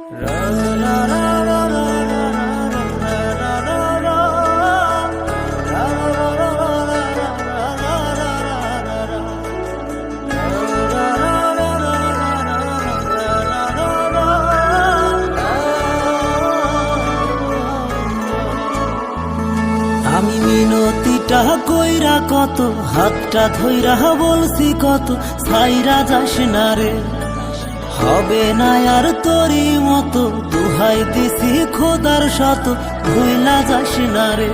আমি মিনতিটা কইরা কত, হাতটা ধইরা বলছি কত, ছাইরা যাস না রে, হবে না আর তোরই মতো, দুহাই দিছি খোদার শত, ভুইলা যাস না রে।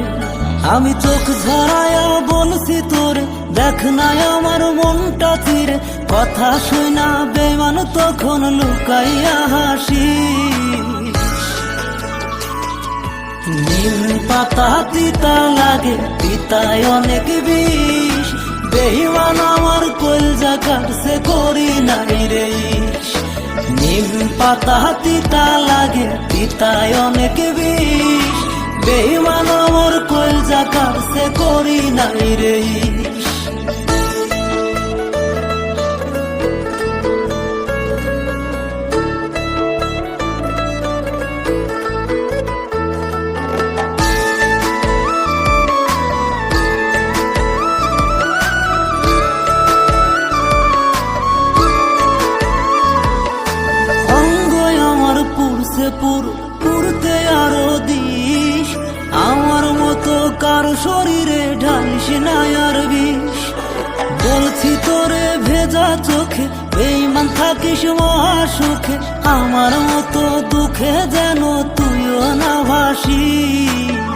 আমি চোখ ঝরায়া বলছি তোরে, দেখ না আমার মনটা চিরে, কথা শুনা বেমান তখন লুকাইয়া হাসি। নিম পাতা তিতা লাগে, তিতায় অনেক বিষ, বেঈমান আমার কলজা কাটছে করি নাই রে ইশ। নিম পাতা তিতা লাগে, তিতায় অনেক বিষ, বেঈমান আমার কলজা কাটছে করি নাই রে ইশ। পুরতে আরো দিস, আমার মতো কারো শরীরে ঢালিস না আর বিষ। বলছি তোরে ভেজা চোখে, বেঈমান থাকিস মহা সুখে, আমার মতো দুঃখে যেন তুইও না ভাসিস।